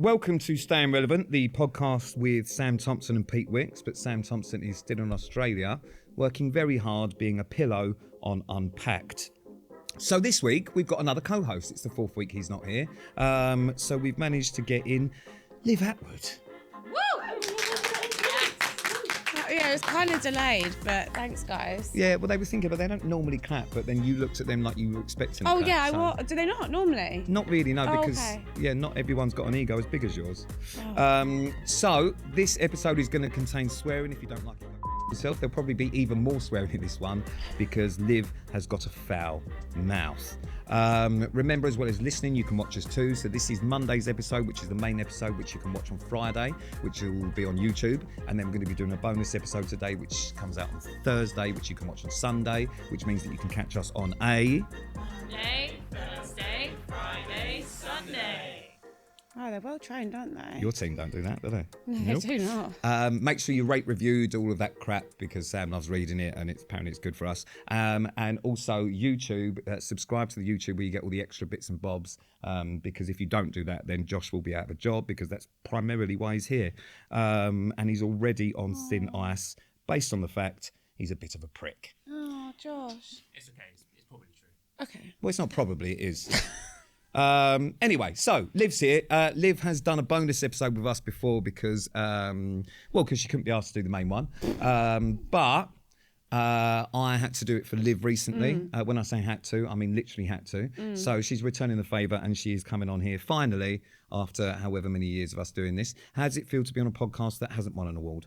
Welcome to Staying Relevant, the podcast with Sam Thompson and Pete Wicks, but Sam Thompson is still in Australia, working very hard being a pillow on Unpacked. So this week, we've got another co-host. It's the fourth week he's not here. So we've managed to get in Liv Attwood. Yeah, it was kind of delayed, but thanks, guys. Yeah, well, they were thinking, but they don't normally clap, but then you looked at them like you were expecting to clap, so. Do they not normally? Not really, no, because, okay. Not everyone's got an ego as big as yours. Oh. So, this episode is going to contain swearing. If you don't like it, go yourself. There'll probably be even more swearing in this one because Liv has got a foul mouth. Remember, as well as listening, you can watch us too. So this is Monday's episode, which is the main episode, which you can watch on Friday, which will be on YouTube. And then we're going to be doing a bonus episode today, which comes out on Thursday, which you can watch on Sunday, which means that you can catch us on Monday, Thursday, Friday, Sunday. Oh, they're well trained, aren't they? Your team don't do that, do they? No, they do not. Make sure you rate, review, do all of that crap because Sam loves reading it and apparently it's good for us. And also YouTube, subscribe to the YouTube where you get all the extra bits and bobs because if you don't do that, then Josh will be out of a job because that's primarily why he's here. And he's already on thin ice based on the fact he's a bit of a prick. Oh, Josh. It's okay, it's probably true. Okay. Well, it's not probably, it is. Anyway, so Liv's here. Liv has done a bonus episode with us before because she couldn't be asked to do the main one. But I had to do it for Liv recently. When I say had to, I mean literally had to. So she's returning the favour and she is coming on here finally after however many years of us doing this. How does it feel to be on a podcast that hasn't won an award?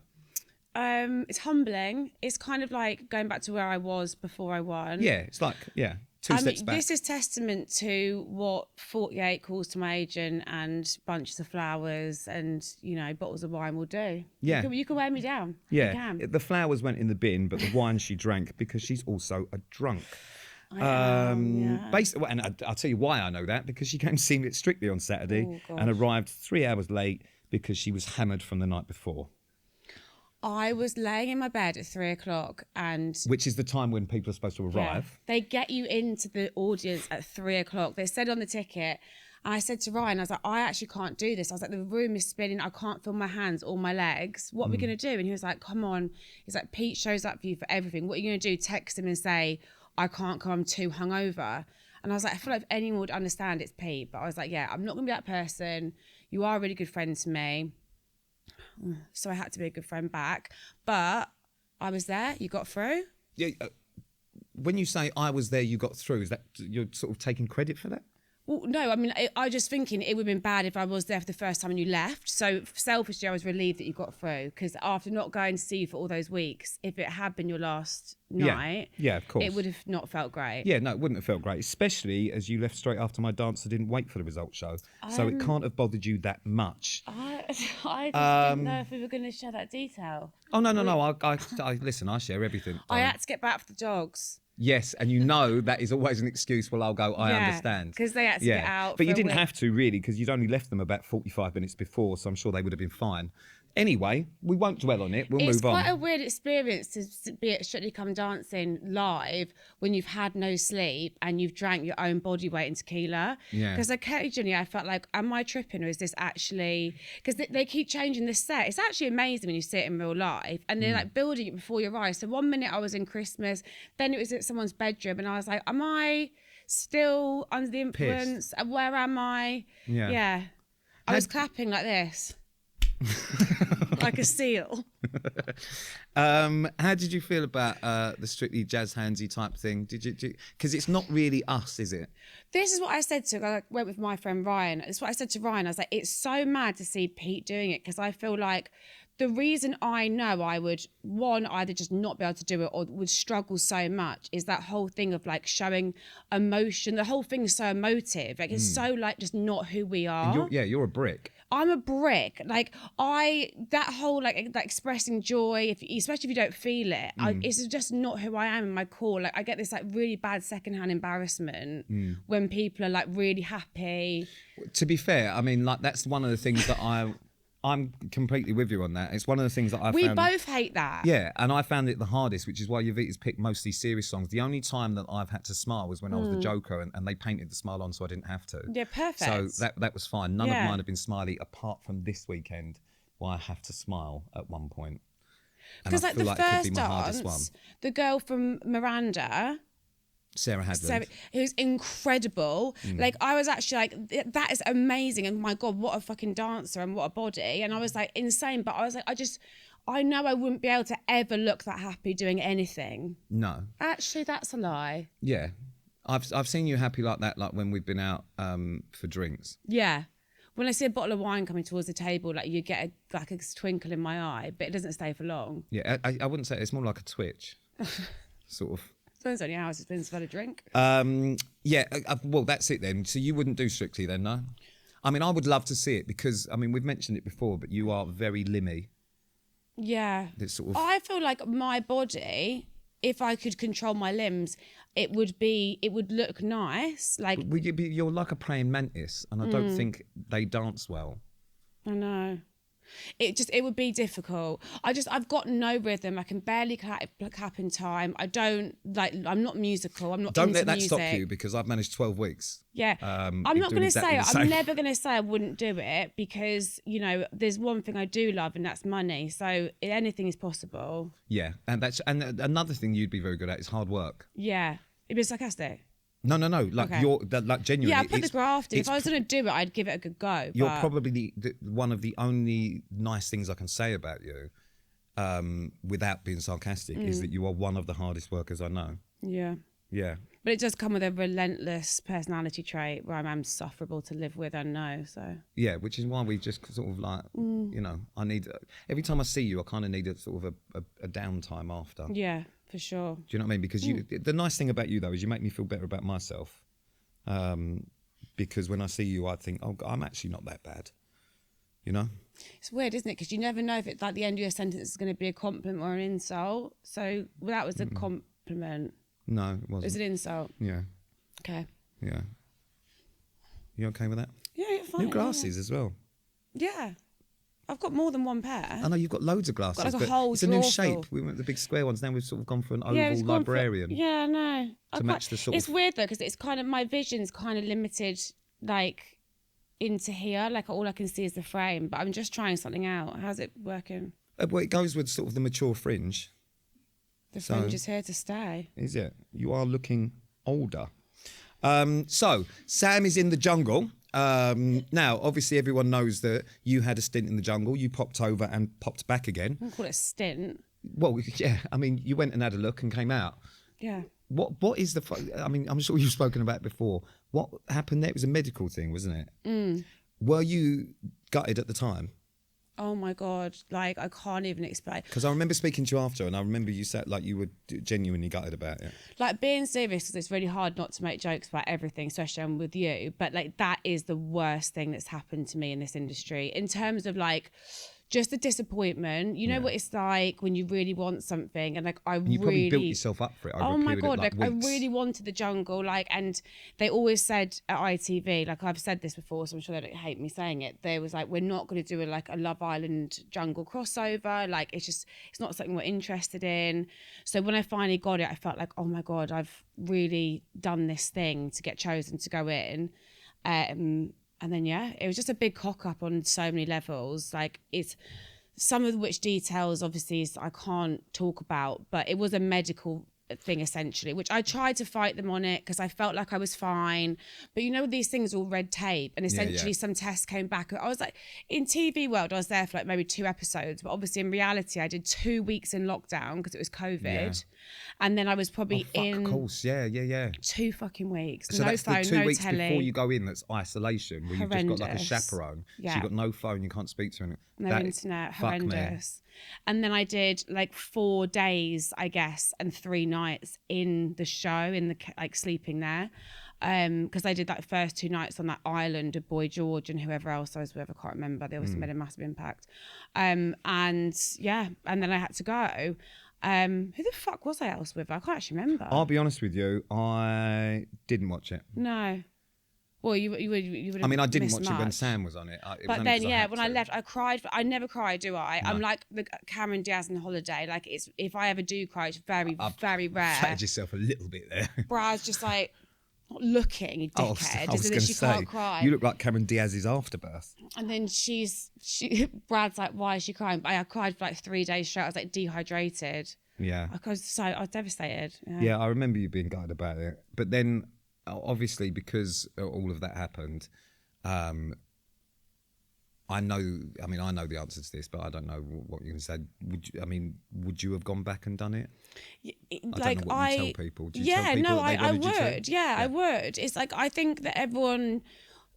It's humbling. It's kind of like going back to where I was before I won. Yeah, it's like, two steps back. This is testament to what 48 calls to my agent and bunches of flowers and, bottles of wine will do. Yeah. You can wear me down. Yeah. You can. The flowers went in the bin, but the wine she drank because she's also a drunk. Yeah. And I'll tell you why I know that, because she came to see me at Strictly on Saturday and arrived 3 hours late because she was hammered from the night before. I was laying in my bed at 3:00 and... Which is the time when people are supposed to arrive. Yeah, they get you into the audience at 3:00. They said on the ticket, and I said to Ryan, I was like, I actually can't do this. I was like, the room is spinning. I can't feel my hands or my legs. What are we going to do? And he was like, come on. He's like, Pete shows up for you for everything. What are you going to do? Text him and say, I can't come, I'm too hungover. And I was like, I feel like if anyone would understand, it's Pete. But I was like, yeah, I'm not going to be that person. You are a really good friend to me. So I had to be a good friend back, but I was there. You got through. Yeah. When you say I was there, you got through, is that you're sort of taking credit for that? Well, no, I mean, I just thinking it would have been bad if I was there for the first time and you left. So selfishly, I was relieved that you got through because after not going to see you for all those weeks, if it had been your last night, yeah, of course, it would have not felt great. Yeah, no, it wouldn't have felt great, especially as you left straight after my dance and didn't wait for the results show. So it can't have bothered you that much. I just didn't know if we were going to share that detail. Oh, no. I listen, I share everything. I had to get back for the dogs. Yes, and that is always an excuse. Well, I'll go, I understand. Because they had to get out. But you didn't have to, really, because you'd only left them about 45 minutes before, so I'm sure they would have been fine. Anyway, we won't dwell on it. We'll move on. It's quite a weird experience to be at Strictly Come Dancing live when you've had no sleep and you've drank your own body weight in tequila. Yeah. Because occasionally I felt like, am I tripping or is this actually... Because they keep changing the set. It's actually amazing when you see it in real life and they're like building it before your eyes. So 1 minute I was in Christmas, then it was at someone's bedroom and I was like, am I still under the influence? Pissed. Where am I? Yeah. I was clapping like this. Like a seal. How did you feel about the Strictly Jazz Handsy type thing? Because it's not really us, is it? This is what I said to, I went with my friend Ryan. It's what I said to Ryan. I was like, it's so mad to see Pete doing it because I feel like the reason I know I would, one, either just not be able to do it or would struggle so much is that whole thing of like showing emotion. The whole thing is so emotive. Like it's so like just not who we are. You're a brick. I'm a brick. Like that whole like that expressing joy, especially if you don't feel it, it's just not who I am in my core. Like I get this like really bad secondhand embarrassment when people are like really happy. To be fair, I mean, like that's one of the things that I'm completely with you on that. It's one of the things that I We found. both hate that. Yeah, and I found it the hardest, which is why Yvita's picked mostly serious songs. The only time that I've had to smile was when I was the Joker, and they painted the smile on, so I didn't have to. Yeah, perfect. So that was fine. None of Yeah. mine have been smiley, apart from this weekend, where I have to smile at one point. And Because I like feel the like it could first be my hardest one. dance, the girl from Miranda, Sarah Hadland. who's incredible. Like I was actually like, that is amazing, and my God, what a fucking dancer and what a body. And I was like insane, but I was like, I know I wouldn't be able to ever look that happy doing anything. No. Actually, that's a lie. Yeah. I've seen you happy like that, like when we've been out for drinks. Yeah. When I see a bottle of wine coming towards the table, like you get a twinkle in my eye, but it doesn't stay for long. Yeah, I wouldn't say it's more like a twitch, sort of. Depends on how hours it's been since I've had a drink. Yeah, well, that's it then. So you wouldn't do Strictly then, no? I mean, I would love to see it because, I mean, we've mentioned it before, but you are very limmy. Yeah. It's sort of... I feel like my body, if I could control my limbs, it would look nice. Like You're like a praying mantis, and I don't think they dance well. I know. It would be difficult. I've got no rhythm. I can barely clap in time. I'm not musical. I'm not Don't into let that music. stop you, because I've managed 12 weeks. Yeah. I'm not doing going to exactly say, the same. I'm never going to say I wouldn't do it, because, you know, there's one thing I do love, and that's money. So anything is possible. Yeah, and another thing you'd be very good at is hard work. Yeah. It'd be sarcastic. No. Like Okay. like genuinely. Yeah, I put the graft in. If I was going to do it, I'd give it a good go. You're but... probably one of the only nice things I can say about you, without being sarcastic, is that you are one of the hardest workers I know. Yeah. Yeah. But it does come with a relentless personality trait where I'm insufferable to live with and know. So Yeah, which is why we just sort of like, you know, I need, every time I see you, I kind of need a sort of a downtime after. yeah, for sure. Do you know what I mean? Because the nice thing about you though is you make me feel better about myself. Because when I see you, I think, oh, I'm actually not that bad. You know? It's weird, isn't it? Because you never know if it's like the end of your sentence is going to be a compliment or an insult. So that was a compliment. No, it It wasn't. was an insult. Yeah, Okay. yeah. You okay with that? Yeah, you're fine. New glasses as well. Yeah. I've got more than one pair. I know you've got loads of glasses, like a but whole it's a new drawer shape. full. We went with the big square ones. Now we've sort of gone for an oval it's gone librarian. Yeah, no. To match the sort It's of- weird though, because it's kind of, my vision's kind of limited, like, into here. Like, all I can see is the frame, but I'm just trying something out. How's it working? Well, it goes with sort of the mature fringe. The So- fringe is here to stay. Is it? You are looking older. So Sam is in the jungle. Now, obviously, everyone knows that you had a stint in the jungle. You popped over and popped back again. I wouldn't call it a stint. Well, yeah. I mean, you went and had a look and came out. Yeah. What is the? I mean, I'm sure you've spoken about it before. What happened there? It was a medical thing, wasn't it? Were you gutted at the time? Oh my God. Like, I can't even explain. Because I remember speaking to you after, and I remember you said like you were genuinely gutted about it. Like, being serious, because it's really hard not to make jokes about everything, especially I'm with you. But like, that is the worst thing that's happened to me in this industry in terms of like, just the disappointment. You know what it's like when you really want something, and like And you probably built yourself up for it. Over Oh a my period God, of, like I weeks. really wanted the jungle, like, and they always said at ITV, like I've said this before, so I'm sure they don't hate me saying it. They was like, we're not going to do a Love Island jungle crossover. Like, it's not something we're interested in. So when I finally got it, I felt like, oh my God, I've really done this thing to get chosen to go in. And then, yeah, it was just a big cock up on so many levels. Like, it's some of which details, obviously, I can't talk about, but it was a medical thing essentially, which I tried to fight them on it because I felt like I was fine. But you know, these things are all red tape, and essentially some tests came back. I was like, in TV world, I was there for like maybe 2 episodes, but obviously in reality, I did 2 weeks in lockdown because it was COVID, and then I was probably Of course, yeah. 2 fucking weeks. So no that's phone, the 2 no weeks telly. before you go in. That's isolation, where you've just got like a Horrendous. chaperone. So Yeah. you've got no phone, you can't speak to anyone. No internet, fuck me. horrendous. And then I did like 4 days, I guess, and 3 nights in the show, in the like sleeping there, because I did that first 2 nights on that island of Boy George and whoever else I was with. I can't remember. They obviously made a massive impact. And yeah, and then I had to go. Who the fuck was I else with? I can't actually remember. I'll be honest with you, I didn't watch it. No. Well, you would. I mean, I didn't missed watch it when much. Sam was on it. It was But only then, 'cause yeah, had when I to. left, I cried. I never cry, do I? No. I'm like the Cameron Diaz on holiday. Like, it's if I ever do cry, it's very, very rare. Flattered yourself a little bit there. Brad's just like not looking, you dickhead, I was as going if to she say, can't cry. you look like Cameron Diaz's afterbirth. And then Brad's like, why is she crying? But I cried for like 3 days straight. I was like dehydrated. Yeah. I was devastated. Yeah, I remember you being gutted about it. But then, obviously, because all of that happened, I know the answer to this, but I don't know what you're going to say. Would you have gone back and done it? I don't know what you tell people. Do you tell people that they I wanted you to? would. Yeah, I would. It's like, I think that everyone,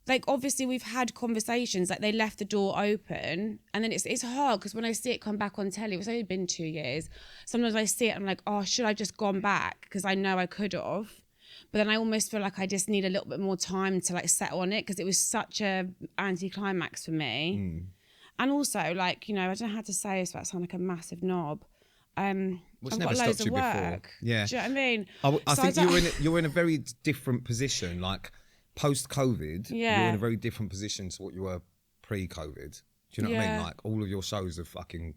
like, obviously we've had conversations, like they left the door open, and then it's hard because when I see it come back on telly, it's only been 2 years. Sometimes I see it and I'm like, oh, should I just gone back? Because I know I could have. But then I almost feel like I just need a little bit more time to like settle on it because it was such a anticlimax for me. And also, like, you know, I don't know how to say this without sounding like a massive knob. I've got loads of work. Yeah. Do you know what I mean? I think you're in a very different position. Like post-COVID, you're in a very different position to what you were pre-COVID. Do you know what I mean? Like all of your shows have fucking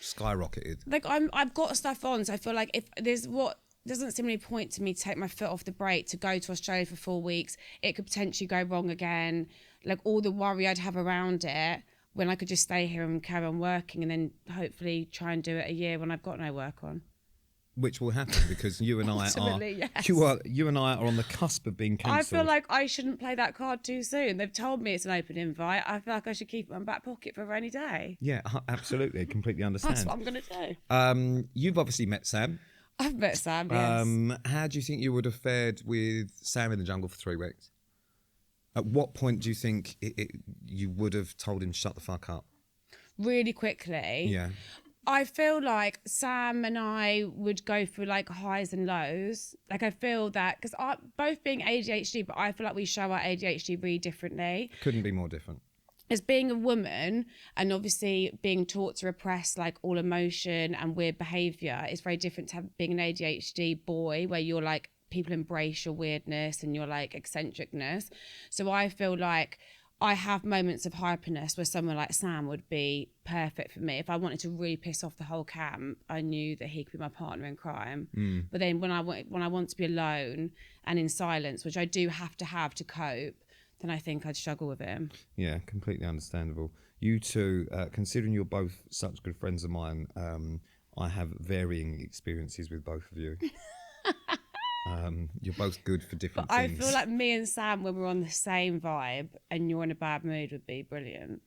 skyrocketed. Like I've got stuff on, so I feel like if there's what doesn't seem any point to me to take my foot off the brake to go to Australia for 4 weeks. It could potentially go wrong again. Like all the worry I'd have around it when I could just stay here and carry on working and then hopefully try and do it a year when I've got no work on. Which will happen because you and I yes. you and I are on the cusp of being cancelled. I feel like I shouldn't play that card too soon. They've told me it's an open invite. I feel like I should keep it in my back pocket for a rainy day. Yeah, absolutely. Completely understand. That's what I'm going to do. You've obviously met Sam. I've met Sam, yes. How do you think you would have fared with Sam in the jungle for 3 weeks? At what point do you think you would have told him shut the fuck up? Really quickly. Yeah. I feel like Sam and I would go through like highs and lows. Like I feel that because both being ADHD, but I feel like we show our ADHD really differently. Couldn't be more different. As being a woman and obviously being taught to repress like all emotion and weird behaviour, it's very different to being an ADHD boy where you're like, people embrace your weirdness and your like eccentricness. So I feel like I have moments of hyperness where someone like Sam would be perfect for me. If I wanted to really piss off the whole camp, I knew that he could be my partner in crime. But then when I want to be alone and in silence, which I do have to cope, then I think I'd struggle with him. Yeah, completely understandable. You two, considering you're both such good friends of mine, I have varying experiences with both of you. You're both good for different things. I feel like me and Sam, when we're on the same vibe and you're in a bad mood, would be brilliant.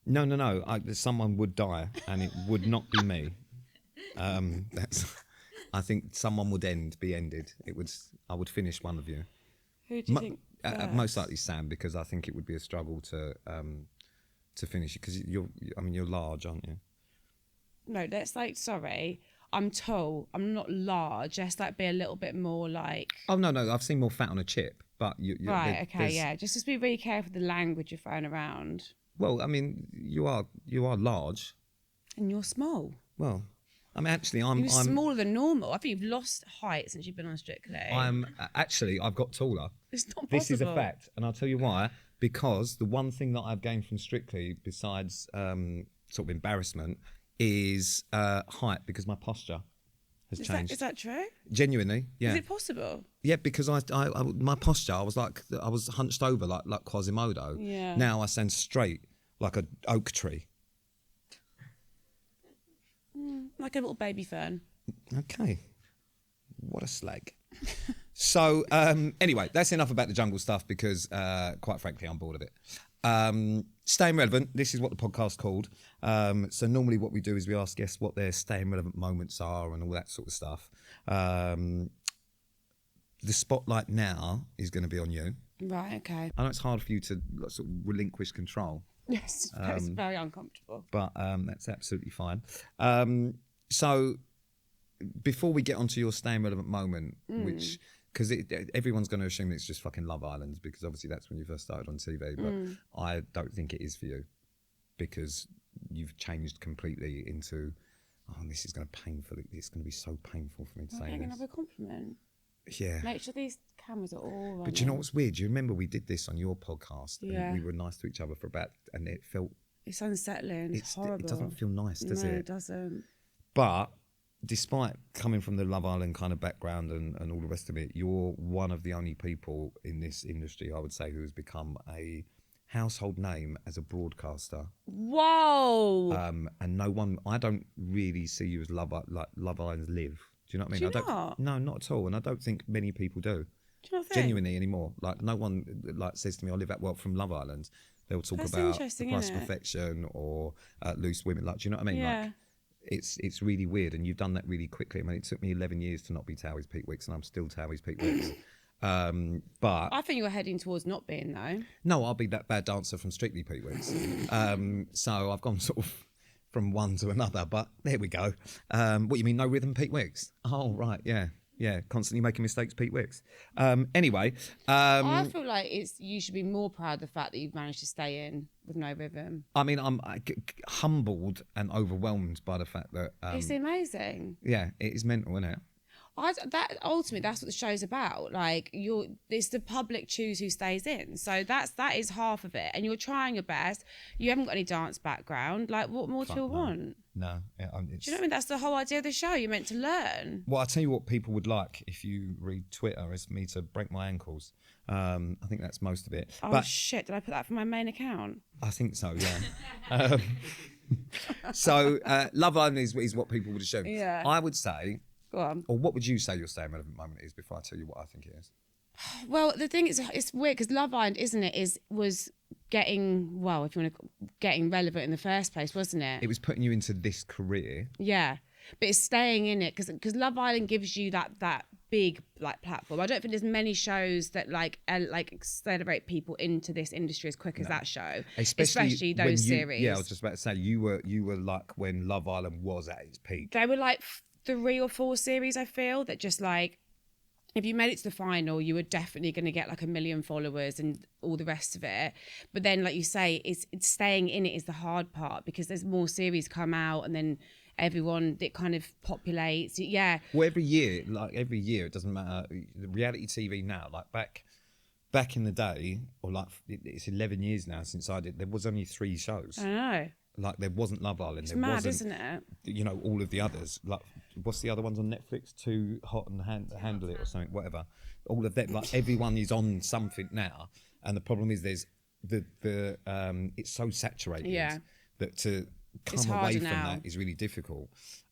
No. Someone would die, and it would not be me. I think someone would be ended. I would finish one of you. Who do you think? Most likely Sam, because I think it would be a struggle to finish it because you're large, aren't you? No, that's like, sorry, I'm tall. I'm not large. Let's like be a little bit more like. Oh no, I've seen more fat on a chip, but right, okay, yeah. Just be really careful with the language you're throwing around. Well, I mean, you are large, and you're small. Well, I mean, actually, I'm smaller than normal. I think you've lost height since you've been on Strictly. I've got taller. It's not possible. This is a fact, and I'll tell you why. Because the one thing that I've gained from Strictly, besides sort of embarrassment, is height. Because my posture has changed. Is that true? Genuinely, yeah. Is it possible? Yeah, because my posture, I was hunched over like Quasimodo. Yeah. Now I stand straight like an oak tree. Like a little baby fern. Okay. What a slag. So, anyway, that's enough about the jungle stuff because, quite frankly, I'm bored of it. Staying relevant, this is what the podcast's called. So normally what we do is we ask guests what their staying relevant moments are and all that sort of stuff. The spotlight now is going to be on you. Right, okay. I know it's hard for you to sort of relinquish control. Yes, it's very uncomfortable. But that's absolutely fine. So before we get onto your staying relevant moment, which, because everyone's going to assume it's just fucking Love Island, because obviously that's when you first started on TV, but I don't think it is for you, because you've changed completely into, this is going to it's going to be so painful for me to say I'm this. another compliment. Yeah. Make sure these cameras are all running. But you know what's weird? Do you remember we did this on your podcast? Yeah. And we were nice to each other for about, and it felt... It's unsettling. It's horrible. It doesn't feel nice, does it? No, it doesn't. But despite coming from the Love Island kind of background and all the rest of it, you're one of the only people in this industry, I would say, who has become a household name as a broadcaster. Whoa! And no one, I don't really see you as Love Island's Liv. Do you know what I mean? Do you not? No, not at all. And I don't think many people do. Do you not think? Genuinely anymore. Like no one like says to me, Olivia Attwood from Love Island. They'll talk That's about The interesting, Price isn't of it? Perfection or Loose Women. Like, do you know what I mean? Yeah. Like, it's really weird, and you've done that really quickly. I mean, it took me 11 years to not be Towie's Pete Wicks, and I'm still Towie's Pete Wicks. But I think you're heading towards not being, though. no, I'll be that bad dancer from Strictly Pete Wicks. So I've gone sort of from one to another, but there we go. What you mean, no rhythm Pete Wicks? Oh, right, yeah. Yeah, constantly making mistakes, Pete Wicks. Anyway. I feel like you should be more proud of the fact that you've managed to stay in with no rhythm. I mean, I'm humbled and overwhelmed by the fact that... It's amazing. yeah, it is mental, isn't it? Ultimately, that's what the show's about. Like, it's the public choose who stays in. So that is half of it. And you're trying your best. You haven't got any dance background. Like, what more do you want? No. Do you know what I mean? That's the whole idea of the show. You're meant to learn. Well, I'll tell you what people would like if you read Twitter is me to break my ankles. I think that's most of it. Oh, but shit. Did I put that for my main account? I think so, yeah. So Love Island is what people would assume. Yeah. I would say, Go on. or what would you say your staying relevant moment is before I tell you what I think it is? Well, the thing is, it's weird because Love Island, isn't it, was getting, well, if you want to, getting relevant in the first place, wasn't it? It was putting you into this career. Yeah. But it's staying in it because Love Island gives you that big like platform. I don't think there's many shows that like accelerate people into this industry as quick as that show. Especially those series. Yeah, I was just about to say you were like when Love Island was at its peak. They were like 3 or 4 series, I feel, that just like, if you made it to the final, you were definitely going to get like 1 million followers and all the rest of it. But then, like you say, it's staying in it is the hard part because there's more series come out and then everyone, it kind of populates. Yeah. Well, every year, it doesn't matter. The reality TV now, like back in the day, or like it's 11 years now since I did, there was only 3 shows. I know. Like there wasn't Love Island. It's there mad, wasn't, isn't it? You know, all of the others. Like, what's the other ones on Netflix? Too Hot and Handle It or something, whatever. All of them. Like everyone is on something now, and the problem is there's the it's so saturated that to come away from that is really difficult.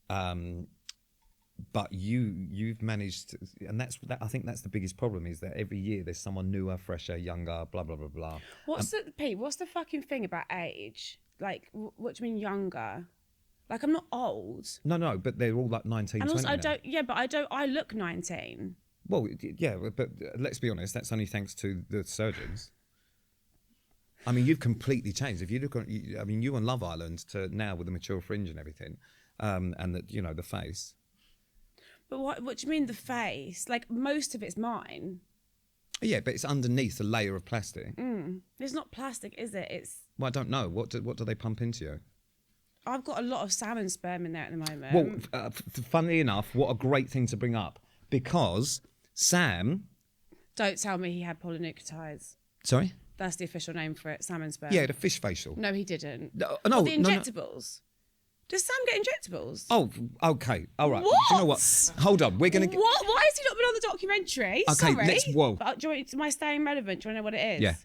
But you've managed, and I think that's the biggest problem is that every year there's someone newer, fresher, younger, blah blah blah blah. What's the fucking thing about age? Like, what do you mean younger? Like, I'm not old. No, but they're all like 19, and 20 also, now. I look 19. Well, yeah, but let's be honest, that's only thanks to the surgeons. I mean, you've completely changed. If you look at, you on Love Island to now with the mature fringe and everything, and the face. But what do you mean the face? Like, most of it's mine. Yeah, but it's underneath a layer of plastic. It's not plastic, is it? It's... Well, I don't know. What do they pump into you? I've got a lot of salmon sperm in there at the moment. Well, funnily enough, what a great thing to bring up. Because Sam... Don't tell me he had polynucleotides. Sorry? That's the official name for it, salmon sperm. Yeah, the fish facial. No, he didn't. No, the injectables. Does Sam get injectables? Oh, okay. All right. What? Do you know what? Hold on. We're going to... What? Why has he not been on the documentary? Okay, Sorry. whoa. Am I staying relevant? Do you want to know what it is? Yeah.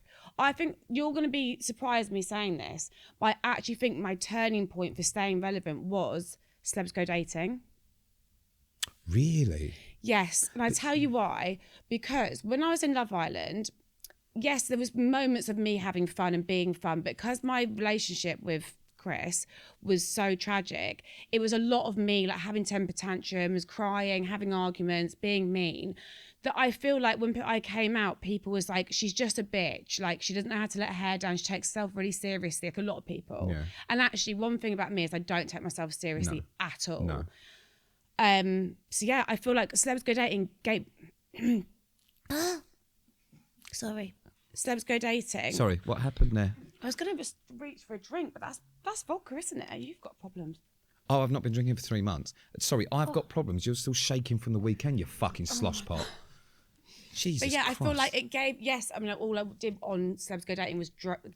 I think you're going to be surprised me saying this, but I actually think my turning point for staying relevant was Celebs Go Dating. Really? Yes, and I tell you why. Because when I was in Love Island, yes, there was moments of me having fun and being fun, but because my relationship with Chris was so tragic, it was a lot of me like having temper tantrums, crying, having arguments, being mean, that I feel like when I came out, people was like, she's just a bitch, like she doesn't know how to let her hair down, she takes herself really seriously, like a lot of people. Yeah. And actually one thing about me is I don't take myself seriously at all. No. So yeah, I feel like Celebs Go Dating Sorry. Celebs Go Dating. Sorry, what happened there? I was going to just reach for a drink, but that's vodka, isn't it? You've got problems. Oh, I've not been drinking for 3 months. Sorry, I've got problems. You're still shaking from the weekend, you fucking slosh pot. Jesus But yeah, I feel Christ. like it gave, yes, I mean, all I did on Celebs Go Dating was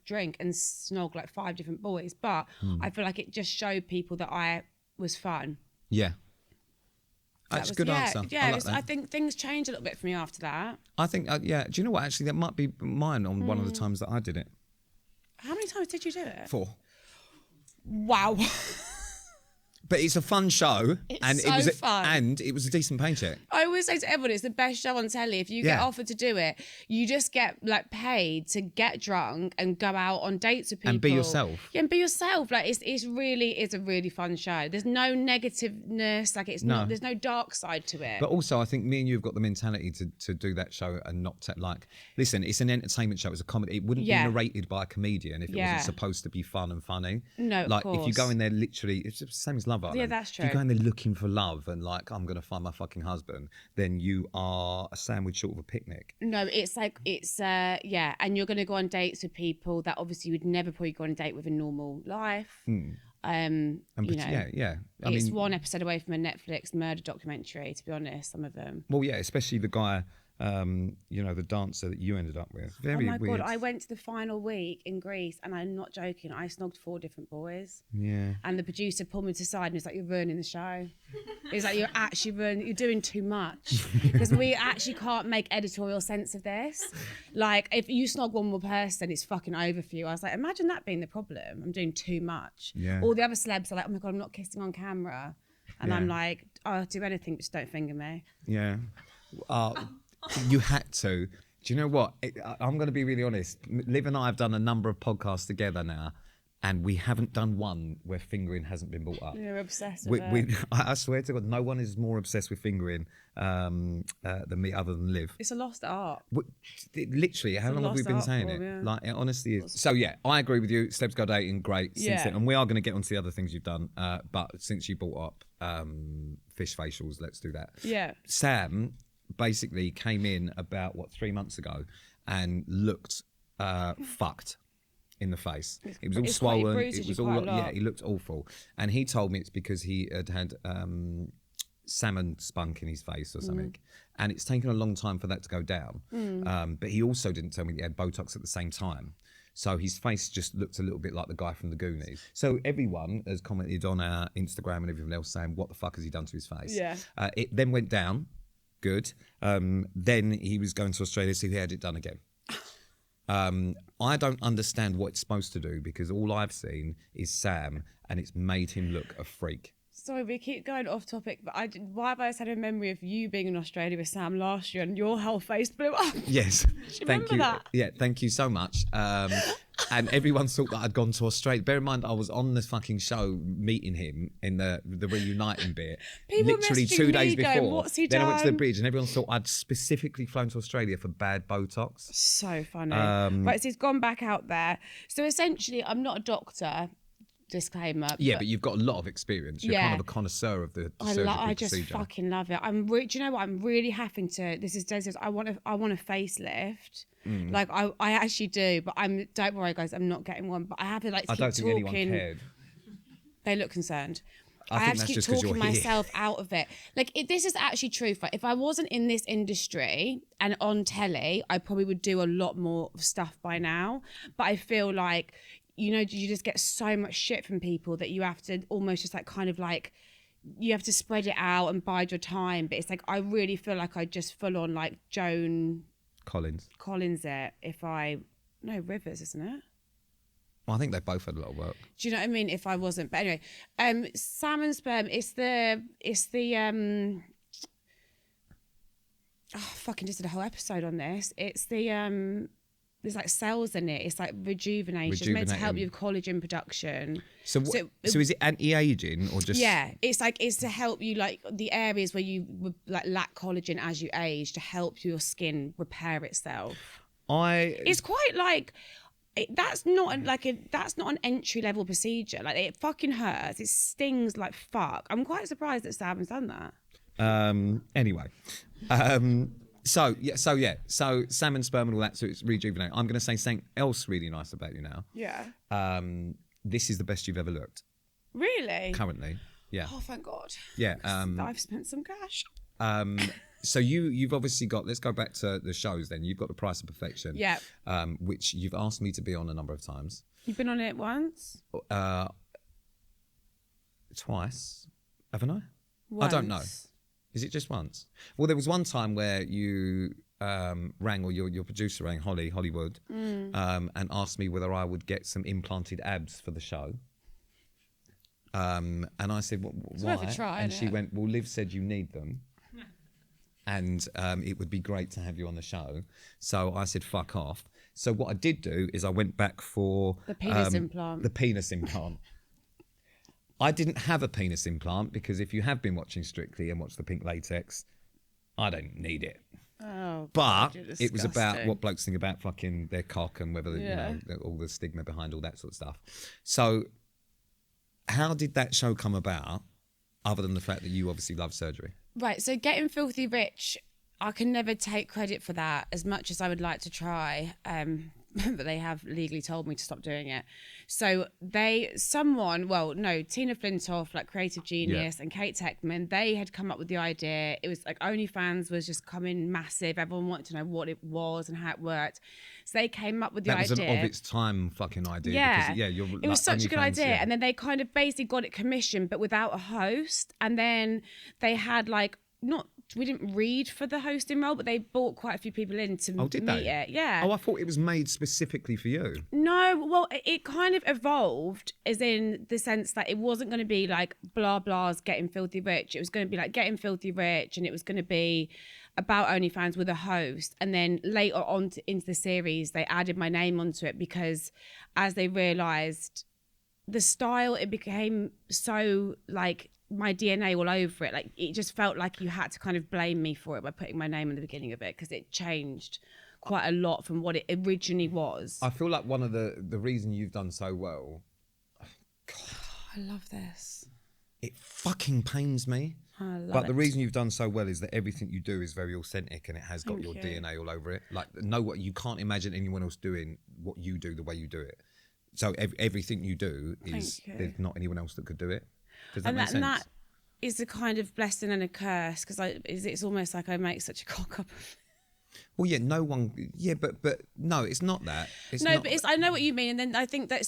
drink and snog like 5 different boys. But I feel like it just showed people that I was fun. Yeah. That's a good answer. Yeah, I like that. I think things changed a little bit for me after that. I think, yeah. Do you know what? Actually, that might be mine on one of the times that I did it. How many times did you do it? 4. Wow. But it's a fun show, and so fun. and it was a decent paycheck. I always say to everyone, it's the best show on telly. If you get offered to do it, you just get like paid to get drunk and go out on dates with people And be yourself. Yeah, and be yourself. Like it's a really fun show. There's no negativeness. Like not. There's no dark side to it. But also, I think me and you have got the mentality to do that show and not listen. It's an entertainment show. It's a comedy. It wouldn't be narrated by a comedian if it wasn't supposed to be fun and funny. No, like of course. if you go in there, literally, it's the same as Love Island. Yeah, that's true. If you go in there looking for love and like I'm gonna find my fucking husband, then you are a sandwich short of a picnic. No, it's like and you're gonna go on dates with people that obviously you would never probably go on a date with in normal life. I mean, it's one episode away from a Netflix murder documentary, to be honest, some of them. Well, yeah, especially the guy, the dancer that you ended up with. Very weird. Oh my God, I went to the final week in Greece and I'm not joking, I snogged 4 different boys. Yeah. And the producer pulled me to the side and was like, you're ruining the show. He's like, you're doing too much. Because we actually can't make editorial sense of this. Like, if you snog one more person, it's fucking over for you. I was like, imagine that being the problem. I'm doing too much. Yeah. All the other celebs are like, oh my God, I'm not kissing on camera. And I'm like, I'll do anything, just don't finger me. Yeah. You had to. Do you know what? I'm going to be really honest. Liv and I have done a number of podcasts together now, and we haven't done one where fingering hasn't been brought up. You're obsessed with it. I swear to God, no one is more obsessed with fingering than me, other than Liv. It's a lost art. Literally, how long have we been saying it? Yeah. Like, it honestly is. So yeah, I agree with you. Celebs Go Dating, great. Since then, and we are going to get onto the other things you've done. But since you brought up fish facials, let's do that. Yeah. Sam basically came in about 3 months ago and looked fucked in the face. It was all swollen. It was all he looked awful. And he told me it's because he had salmon spunk in his face or something. And it's taken a long time for that to go down. But he also didn't tell me that he had Botox at the same time. So his face just looked a little bit like the guy from the Goonies. So everyone has commented on our Instagram and everything else saying, what the fuck has he done to his face? Yeah. It then went down. Good. Then he was going to Australia, so he had it done again. I don't understand what it's supposed to do because all I've seen is Sam and it's made him look a freak. Sorry, we keep going off topic, but why have I just had a memory of you being in Australia with Sam last year and your whole face blew up? Yes. Thank you. That? Yeah, thank you so much. And everyone thought that I'd gone to Australia. Bear in mind, I was on this fucking show meeting him in the reuniting bit. People literally 2 days before. What's he then done? I went to the bridge and everyone thought I'd specifically flown to Australia for bad Botox. So funny. Right, so he's gone back out there. So essentially, I'm not a doctor. Disclaimer. Yeah, but you've got a lot of experience. You're kind of a connoisseur of the surgical I just procedure. fucking love it. Do you know what? I'm really having to. This is Des. I want a facelift. Like I actually do, but don't worry, guys. I'm not getting one. But I have to like. I don't think talking. anyone cared. They look concerned. I have think to that's keep just 'cause talking you're here. myself out of it. Like this is actually true. If I wasn't in this industry and on telly, I probably would do a lot more stuff by now. But I feel like, you just get so much shit from people that you have to almost just like kind of like, you have to spread it out and bide your time. But it's like, I really feel like I just full on like Joan Collins it. Rivers, isn't it? Well, I think they both had a lot of work. Do you know what I mean? If I wasn't, but anyway, salmon sperm. It's the fucking just did a whole episode on this. It's the there's like cells in it. It's like rejuvenation. It's meant to help you with collagen production. So is it anti-aging or just? Yeah, it's to help you like the areas where you would like lack collagen as you age, to help your skin repair itself. It's quite like. That's not an entry level procedure. Like it fucking hurts. It stings like fuck. I'm quite surprised that Sam's done that. Anyway, so salmon sperm and all that. So it's rejuvenate. I'm going to say something else really nice about you now. Yeah. This is the best you've ever looked. Really? Currently, yeah. Oh, thank God. Yeah. I've spent some cash. So you've obviously got. Let's go back to the shows. Then you've got The Price of Perfection. Yeah. Which you've asked me to be on a number of times. You've been on it once? Twice, haven't I? Once. I don't know. Is it just once? Well, there was one time where you rang, or your producer rang, Hollywood, and asked me whether I would get some implanted abs for the show. And I said, why? worth a try, and isn't she it? went, well, Liv said you need them. And it would be great to have you on the show. So I said, fuck off. So what I did do is I went back for... The penis implant. The penis implant. I didn't have a penis implant because if you have been watching Strictly and watched the pink latex, I don't need it. Oh, But God, you're it was about disgusting. what blokes think about fucking their cock and whether, Yeah. you know, all the stigma behind all that sort of stuff. So how did that show come about, other than the fact that you obviously love surgery? Right, so Getting Filthy Rich, I can never take credit for that as much as I would like to try. But they have legally told me to stop doing it. So Tina Flintoff, like creative genius, and Kate Techman, they had come up with the idea. It was like OnlyFans was just coming massive. Everyone wanted to know what it was and how it worked. So they came up with the idea. That was an of its time fucking idea. Yeah, Because, it like, was such a good OnlyFans, idea. yeah. And then they kind of basically got it commissioned, but without a host. And then they had we didn't read for the hosting role, but they brought quite a few people in to meet it. Yeah. Oh, I thought it was made specifically for you. No, well, it kind of evolved, as in the sense that it wasn't going to be like blah blah's Getting Filthy Rich. It was going to be like Getting Filthy Rich, and it was going to be about OnlyFans with a host. And then later on into the series, they added my name onto it because as they realised the style, it became so like my DNA all over it. Like it just felt like you had to kind of blame me for it by putting my name in the beginning of it because it changed quite a lot from what it originally was. I feel like one of the reason you've done so well, I love this. it fucking pains me. I love But it. the reason you've done so well is that everything you do is very authentic and it has got Thank your you. DNA all over it. Like you can't imagine anyone else doing what you do the way you do it. So everything you do is Thank you. there's not anyone else that could do it. Does that and make that, sense? and that is a kind of blessing and a curse because it's almost like I make such a cock up. Well, yeah, no one. Yeah, but no, it's not that. It's No, not, but I know what you mean, and then I think that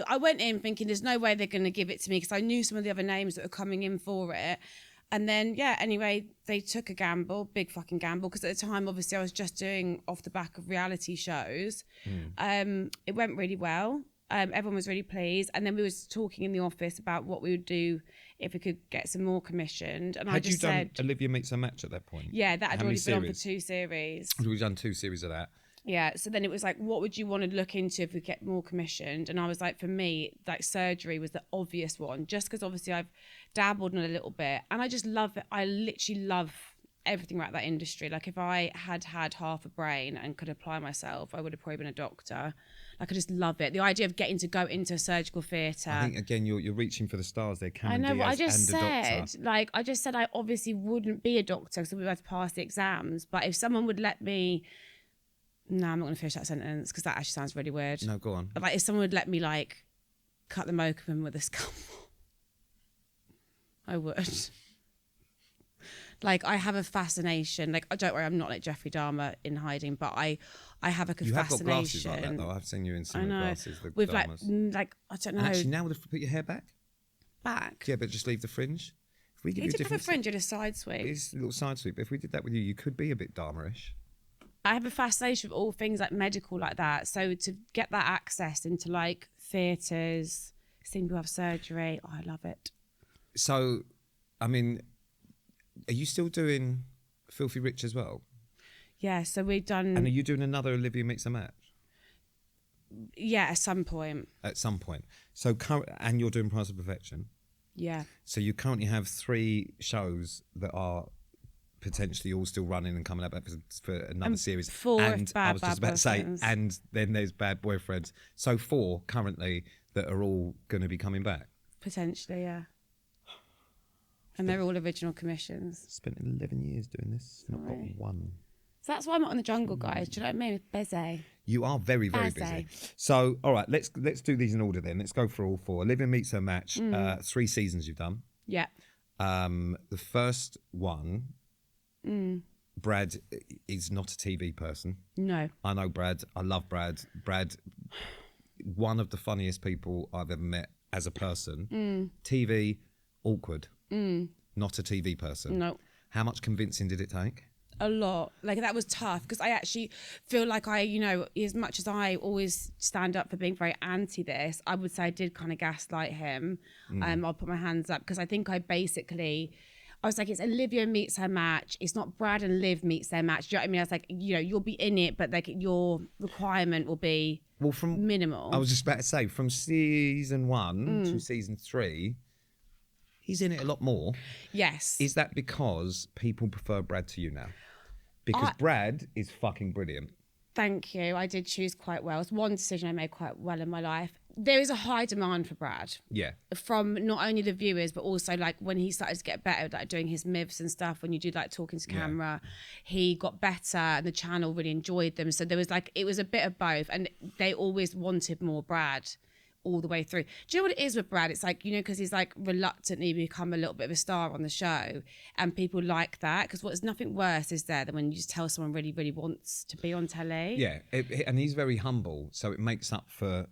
I went in thinking there's no way they're going to give it to me because I knew some of the other names that were coming in for it, and then anyway they took a gamble, big fucking gamble, because at the time obviously I was just doing off the back of reality shows. It went really well. Everyone was really pleased, and then we was talking in the office about what we would do if we could get some more commissioned. And I Had just you done said, Olivia Meets a Match at that point? yeah, that had How many already been on for series? 2 series. We've done 2 series of that. Yeah, so then it was like, what would you want to look into if we get more commissioned? And I was like, for me, like surgery was the obvious one, just because obviously I've dabbled in it a little bit, and I just love it. I literally love everything about that industry. Like if I had half a brain and could apply myself, I would have probably been a doctor. Like I just love it. The idea of getting to go into a surgical theatre. I think again you're reaching for the stars there. I Cameron know what I Diaz just and a said. doctor. Like I just said, I obviously wouldn't be a doctor because we had to pass the exams. But if someone would let me, no, I'm not going to finish that sentence because that actually sounds really weird. No, go on. But like if someone would let me like cut them open with a scalpel, I would. Like I have a fascination. Like don't worry, I'm not like Jeffrey Dahmer in hiding, but I have a You have got fascination. glasses like that though. I've seen you in I similar know. glasses. The With like Dahmers. I don't know, And actually, now we'll put your hair back. back. Yeah, but just leave the fringe. If we give You you a did have a different fringe and a side sweep. It's a little side sweep. If we did that with you, you could be a bit Dahmerish. I have a fascination with all things like medical like that. So to get that access into like theatres, seeing people have surgery, I love it. So, I mean, are you still doing Filthy Rich as well? Yeah, so we've done. And are you doing another Olivia Meets a Match Yeah, at some point. at some point? So, and you're doing Price of Perfection. Yeah. So you currently have 3 shows that are potentially all still running and coming up for another And series. 4 if And Bad I was just Bad about to say, Boyfriends. and then there's Bad Boyfriends. So 4 currently that are all going to be coming back. Potentially, yeah. And they're all original commissions. Spent 11 years doing this, not got Right. one. So that's why I'm not on the jungle, guys. Do you know what I mean? Busy. You are very, very busy. So, all right, let's do these in order then. Let's go for all 4. Olivia Meets Her Match. 3 seasons you've done. Yeah. The first one Brad is not a TV person. No. I know Brad. I love Brad. Brad, one of the funniest people I've ever met as a person. TV, awkward. Not a TV person. No. How much convincing did it take? A lot. Like, that was tough because I actually feel like as much as I always stand up for being very anti this, I would say I did kind of gaslight him. I'll put my hands up because I think I was like, it's Olivia meets her match. It's not Brad and Liv meets their match. Do you know what I mean? I was like, you'll be in it, but like your requirement will be minimal. I was just about to say, from season 1 to season 3, he's in it a lot more. Yes. Is that because people prefer Brad to you now? Because Brad is fucking brilliant. Thank you. I did choose quite well. It's one decision I made quite well in my life. There is a high demand for Brad. Yeah. From not only the viewers, but also like when he started to get better, like doing his myths and stuff, when you do like talking to camera, he got better and the channel really enjoyed them. So there was like, it was a bit of both. And they always wanted more Brad all the way through. Do you know what it is with Brad? It's like, because he's like reluctantly become a little bit of a star on the show, and people like that, because there's nothing worse is there than when you just tell someone really, really wants to be on telly. Yeah, and he's very humble, so it makes up for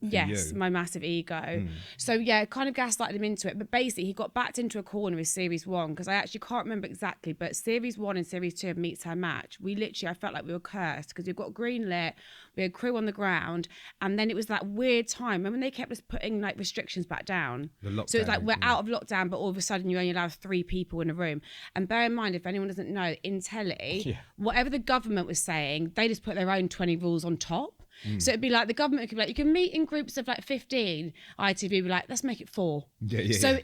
yes, you. My massive ego. So yeah, kind of gaslighted him into it, but basically he got backed into a corner with series 1, because I actually can't remember exactly, but series 1 and series 2 of Meets Her Match, I felt like we were cursed, because we've got greenlit, we had crew on the ground, and then it was that weird time when they kept us putting like restrictions back down. So it's like we're out of lockdown, but all of a sudden you only allow 3 people in a room. And bear in mind, if anyone doesn't know, in telly, whatever the government was saying, they just put their own 20 rules on top. So it'd be like the government could be like, you can meet in groups of like 15. ITV would be like, let's make it 4. So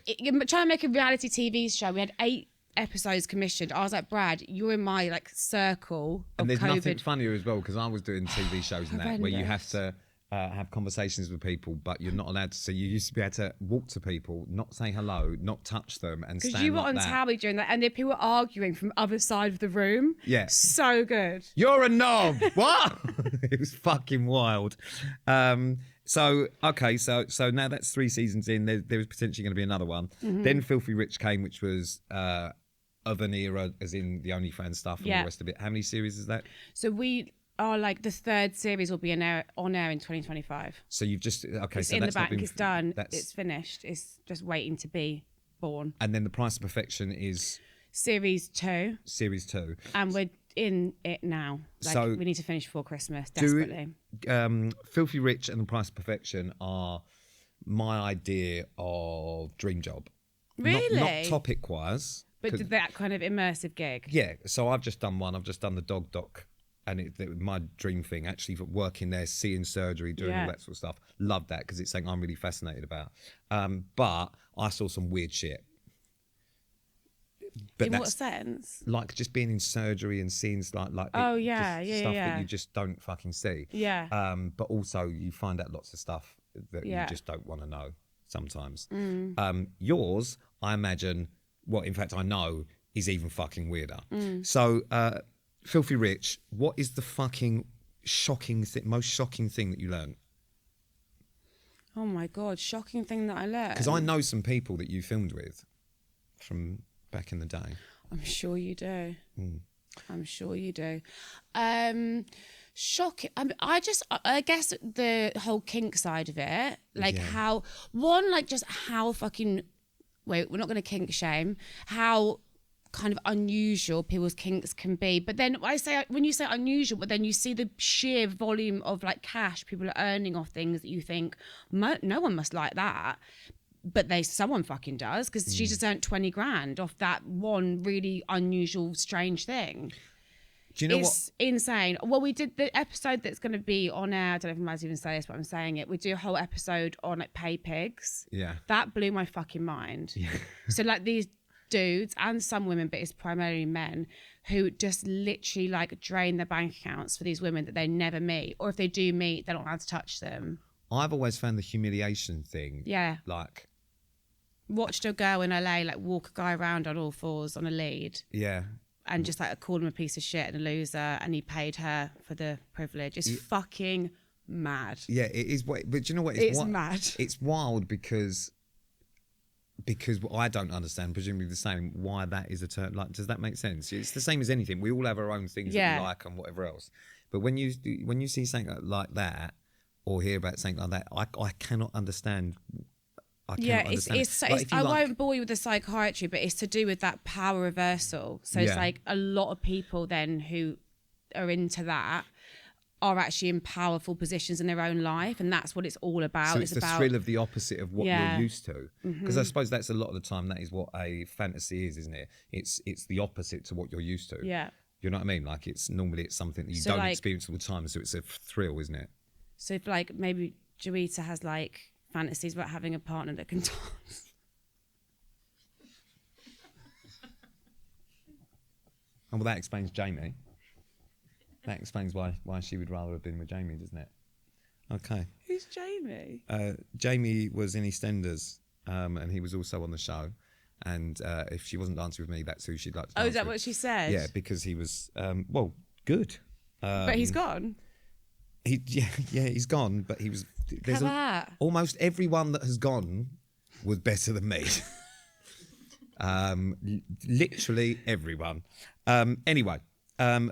trying to make a reality TV show, we had 8 episodes commissioned. I was like, Brad, you're in my like circle of and there's COVID. nothing funnier as well, because I was doing TV shows and that where you have to have conversations with people, but you're not allowed to. So you used to be able to walk to people, not say hello, not touch them, and stand because you were like on that. Towie during that, and the people were arguing from the other side of the room. Yeah, so good. You're a knob. What? It was fucking wild. So now that's 3 seasons in. There was potentially going to be another one. Then Filthy Rich came, which was of an era, as in the OnlyFans stuff and all the rest of it. How many series is that? So we are like the 3rd series will be on air in 2025. So you've just it's so in that's the bank. not been, it's done. It's finished. It's just waiting to be born. And then The Price of Perfection is series 2. Series 2, and we're in it now. Like, so we need to finish before Christmas desperately. Filthy Rich and The Price of Perfection are my idea of dream job. Really? Not topic wise. But that kind of immersive gig. Yeah, so I've just done one. I've just done the dog doc, and my dream thing, actually, for working there, seeing surgery, doing all that sort of stuff. Love that, because it's something I'm really fascinated about. But I saw some weird shit. But in what sense? Like just being in surgery and seeing stuff stuff that you just don't fucking see. Yeah. But also you find out lots of stuff that you just don't want to know sometimes. Yours, I imagine, in fact I know, is even fucking weirder. So Filthy Rich, what is the fucking most shocking thing that you learned? Oh my God, shocking thing that I learned. Because I know some people that you filmed with from back in the day. I'm sure you do. I'm sure you do. Shocking. I guess the whole kink side of it, like how fucking, wait, we're not going to kink shame, how kind of unusual people's kinks can be. But then when you say unusual, but then you see the sheer volume of like cash people are earning off things that you think, no one must like that. But someone fucking does, because she just earned 20 grand off that one really unusual, strange thing. Do you know it's insane. Well, we did the episode that's going to be on air. I don't know if I might even say this, but I'm saying it. We do a whole episode on like pay pigs. Yeah. That blew my fucking mind. Yeah. So like these dudes and some women, but it's primarily men, who just literally like drain their bank accounts for these women that they never meet. Or if they do meet, they're not allowed to touch them. I've always found the humiliation thing. Yeah. Like, watched a girl in LA like walk a guy around on all fours on a lead. Yeah. And just like called him a piece of shit and a loser, and he paid her for the privilege. It's fucking mad. Yeah, it is. But do you know what? It's mad. It's wild because because I don't understand, presumably the same, why that is a term. Like, does that make sense? It's the same as anything. We all have our own things that we like and whatever else. But when you see something like that or hear about something like that, I cannot understand. I won't bore you with the psychiatry, but it's to do with that power reversal. So it's like a lot of people then who are into that are actually in powerful positions in their own life, and that's what it's all about. So it's the about thrill of the opposite of what you're used to. Because I suppose that's a lot of the time that is what a fantasy is, isn't it? It's the opposite to what you're used to. Yeah. You know what I mean? Like it's something that you don't experience all the time, so it's a thrill, isn't it? So if like maybe Joita has like fantasies about having a partner that can dance. Oh, well, that explains Jamie. That explains why she would rather have been with Jamie, doesn't it? Okay. Who's Jamie? Jamie was in EastEnders, and he was also on the show. And if she wasn't dancing with me, that's who she'd like to dance with. Oh, is that what she said? Yeah, because he was, good. But he's gone? He's gone, but he was... Almost everyone that has gone was better than me. Literally everyone. Anyway...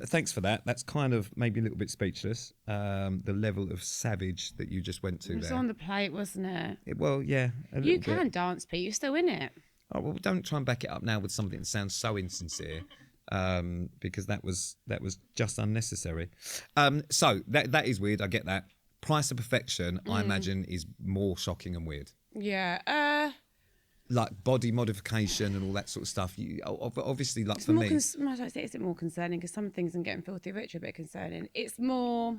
thanks for that. That's kind of maybe a little bit speechless. The level of savage that you just went to there. It was on the plate, wasn't it? You can dance, Pete. You're still in it. Oh, well, don't try and back it up now with something that sounds so insincere, because that was just unnecessary. So that is weird. I get that. Price of Perfection, I imagine, is more shocking and weird. Yeah. Like body modification and all that sort of stuff. Obviously, like for me, is it more concerning? Because some things in Getting Filthy Rich are a bit concerning. It's more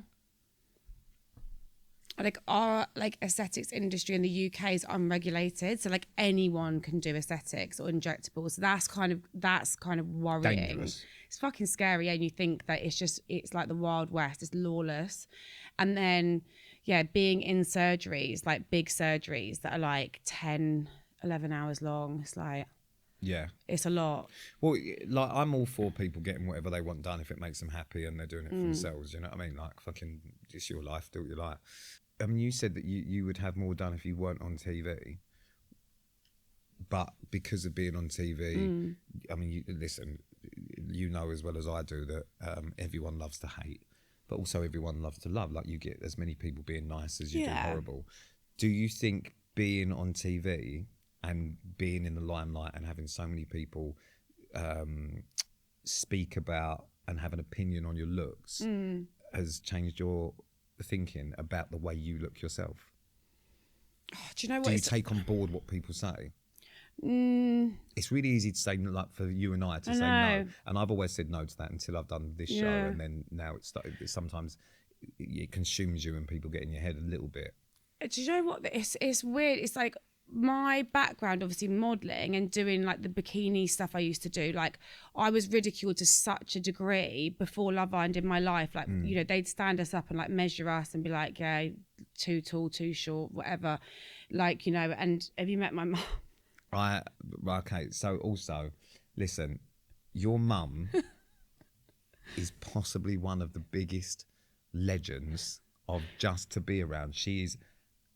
like our aesthetics industry in the UK is unregulated, so like anyone can do aesthetics or injectables. So that's kind of worrying. Dangerous. It's fucking scary, and you think that it's like the Wild West. It's lawless, and then being in surgeries, like big surgeries that are like 10-11 hours long. It's like, it's a lot. Well, like I'm all for people getting whatever they want done if it makes them happy and they're doing it for themselves. You know what I mean? Like fucking, it's your life. Do what you like. I mean, you said that you would have more done if you weren't on TV, but because of being on TV, I mean, listen, you know as well as I do that everyone loves to hate, but also everyone loves to love. Like you get as many people being nice as you do horrible. Do you think being on TV and being in the limelight and having so many people speak about and have an opinion on your looks has changed your thinking about the way you look yourself? Oh, do you know what? Do you take on board what people say? It's really easy to say, like for you and I to say no, and I've always said no to that until I've done this show, and then now sometimes it consumes you and people get in your head a little bit. Do you know what? It's weird. It's like my background, obviously modelling and doing like the bikini stuff I used to do. Like I was ridiculed to such a degree before Love Island in my life. Like, you know, they'd stand us up and like measure us and be like, yeah, too tall, too short, whatever. Like, you know, and have you met my mum? Right. Okay. So also, listen, your mum is possibly one of the biggest legends of just to be around. She is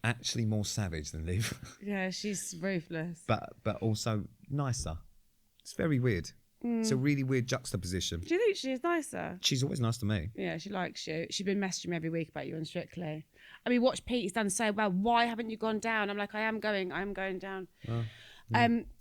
actually more savage than Liv. Yeah, she's ruthless. But also nicer. It's very weird. It's a really weird juxtaposition. Do you think she's nicer? She's always nice to me. Yeah, she likes you. She's been messaging me every week about you on Strictly. I mean, watch Pete, he's done so well. Why haven't you gone down? I'm like, I'm going down.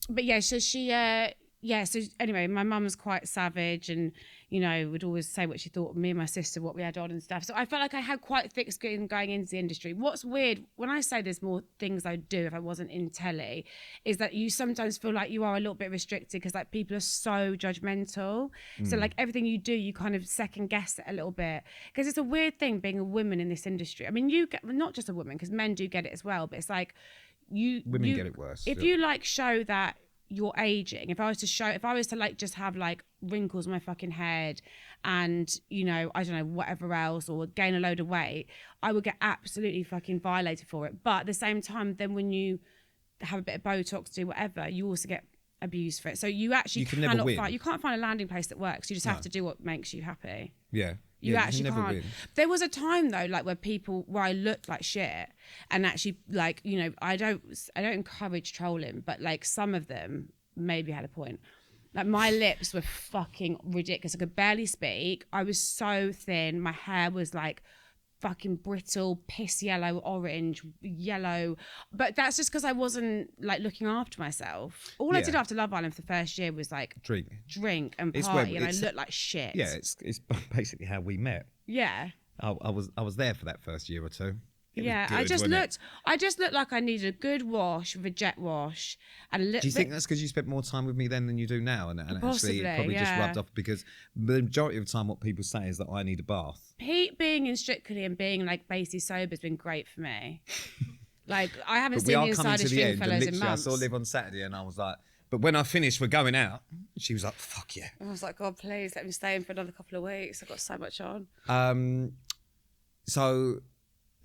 But yeah, so she so anyway, my mum's quite savage and, you know, would always say what she thought of me and my sister, what we had on and stuff. So I felt like I had quite thick skin going into the industry. What's weird, when I say there's more things I'd do if I wasn't in telly, is that you sometimes feel like you are a little bit restricted because like people are so judgmental. So like everything you do, you kind of second guess it a little bit. Because it's a weird thing being a woman in this industry. I mean, you get, not just a woman, because men do get it as well, but it's like women get it worse. If you like show that you're aging, if I was to like just have like wrinkles on my fucking head and, you know, I don't know, whatever else, or gain a load of weight, I would get absolutely fucking violated for it. But at the same time, then when you have a bit of Botox, do whatever, you also get abused for it. So you actually You can never cannot win. find. You can't find a landing place that works. You just have to do what makes you happy. Yeah. You Yeah, actually can never can't. win. There was a time though, like where I looked like shit, and actually, like, you know, I don't encourage trolling, but like some of them maybe had a point. Like my lips were fucking ridiculous. I could barely speak. I was so thin. My hair was like fucking brittle, piss yellow, orange, yellow. But that's just because I wasn't like looking after myself. All I Yeah. did after Love Island for the first year was like drink and It's party, where- and I it's- looked like shit. Yeah, it's basically how we met. Yeah. I was there for that first year or two. It was Yeah, good, I just looked like I needed a good wash with a jet wash and a little Do you bit. think that's because you spent more time with me then than you do now? And actually, it Possibly, probably just yeah. rubbed off because the majority of the time what people say is that I need a bath. Pete being in Strictly and being like basically sober has been great for me. Like I haven't But we seen are the coming inside to of the end. And Stringfellows in literally, I months. saw Liv on Saturday and I was like, but when I finished, we're going out. She was like, fuck yeah. I was like, God, please let me stay in for another couple of weeks. I've got so much on. So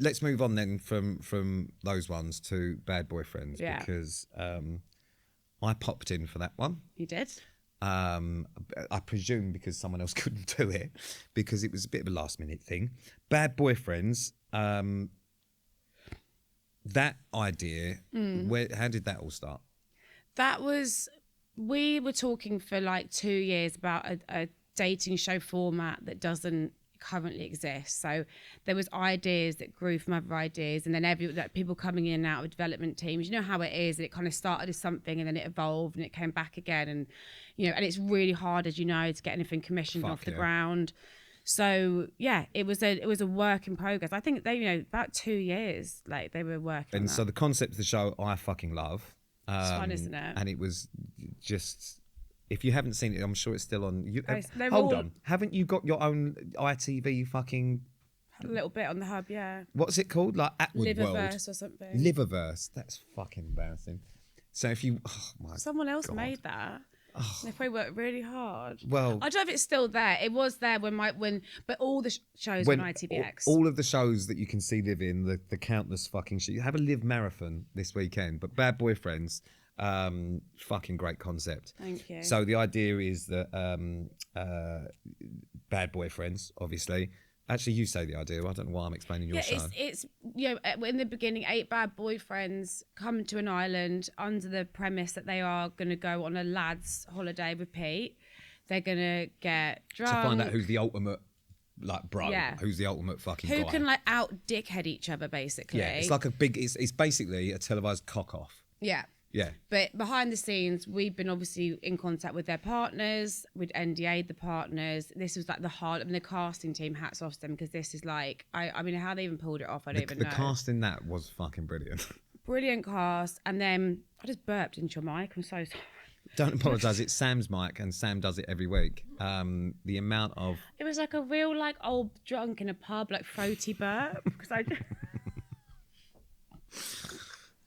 let's move on then from those ones to Bad Boyfriends because I popped in for that one. You did? I presume because someone else couldn't do it because it was a bit of a last minute thing. Bad Boyfriends, that idea, how did that all start? That was, we were talking for like 2 years about a dating show format that doesn't currently exist. So there was ideas that grew from other ideas, and then like people coming in and out of development teams. You know how it is, it kind of started as something and then it evolved and it came back again, and you know, and it's really hard, as you know, to get anything commissioned off the ground. So yeah, it was a work in progress. I think they, you know, about 2 years like they were working on And that. so the concept of the show I fucking love. It's fun, isn't it? And it was just, if you haven't seen it, I'm sure it's still on. They're Hold all- on, haven't you got your own ITV fucking? A little bit on the hub, yeah. What's it called? Like Attwood World. Liververse or something. Liververse. That's fucking embarrassing. So if you, oh my Someone else God. made that. They probably worked really hard. Well, I don't know if it's still there. It was there but all the shows on ITVX. all of the shows that you can see Liv in, the countless fucking shit. You have a Liv marathon this weekend, but Bad Boyfriends, fucking great concept. Thank you. So the idea is that Bad Boyfriends, obviously. Actually, you say the idea. I don't know why I'm explaining your show. It's you know, in the beginning, 8 bad boyfriends come to an island under the premise that they are going to go on a lads' holiday with Pete. They're going to get drunk. To find out who's the ultimate, like, bro. Yeah. Who's the ultimate fucking who guy. can like out dickhead each other, basically. Yeah, it's like a big, it's basically a televised cock-off. Yeah. Yeah. But behind the scenes, we've been obviously in contact with their partners. We'd NDA'd the partners. This was like the casting team, hats off to them, because this is like, I mean, how they even pulled it off, I don't even know. The cast in that was fucking brilliant. Brilliant cast. And then I just burped into your mic. I'm so sorry. Don't apologise. It's Sam's mic, and Sam does it every week. The amount of It was like a real like old drunk in a pub, like throaty burp. Because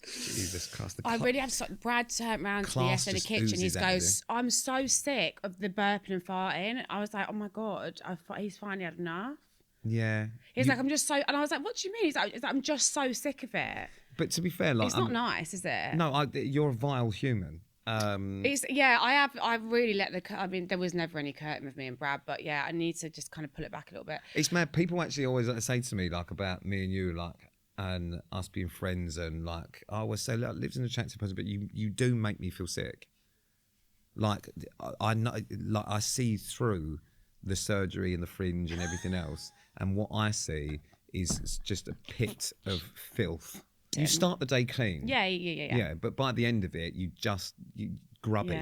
Jesus Christ, I really had to. Brad turned around to me Class yesterday in the just kitchen. He oozes out of goes, "I'm so sick of the burping and farting." I was like, "Oh my God, he's finally had enough." yeah. He's like, "I'm just so," and I was like, "What do you mean?" He's like, "I'm just so sick of it." But to be fair, like, It's not nice, is it? No, you're a vile human. It's I've really let I mean, there was never any curtain with me and Brad, but yeah, I need to just kind of pull it back a little bit. It's mad. People actually always say to me like about me and you, like, and us being friends, and like I always say, look, Liv's an attractive person, but you do make me feel sick. Like I know, like I see through the surgery and the fringe and everything else, and what I see is just a pit of filth. You start the day clean. Yeah. Yeah, but by the end of it, you grubby.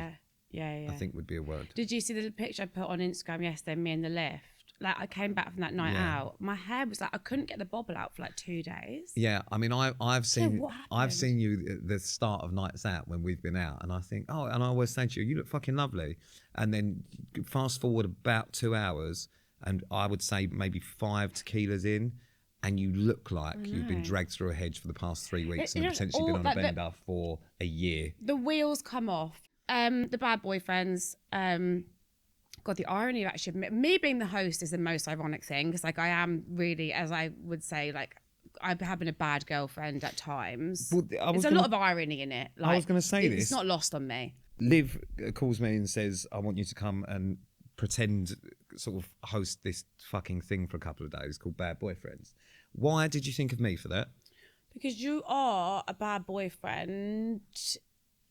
Yeah. I think would be a word. Did you see the picture I put on Instagram yesterday, me in the lift? Like, I came back from that night out. My hair was like, I couldn't get the bobble out for like 2 days. Yeah, I mean, I've seen what I've happened? seen you at the start of nights out when we've been out, and I think, oh, and I always say to you, you look fucking lovely, and then fast forward about 2 hours, and I would say maybe 5 tequilas in, and you look like you've been dragged through a hedge for the past 3 weeks and you know, potentially been all on that- a bender for a year. The wheels come off. The bad boyfriends. God, the irony of actually me being the host is the most ironic thing, because like I am really, as I would say, like I'm having a bad girlfriend at times. Well, There's a lot of irony in it. Like, was gonna say it's this. not lost on me. Liv calls me and says, I want you to come and pretend, sort of host this fucking thing for a couple of days called Bad Boyfriends. Why did you think of me for that? Because you are a bad boyfriend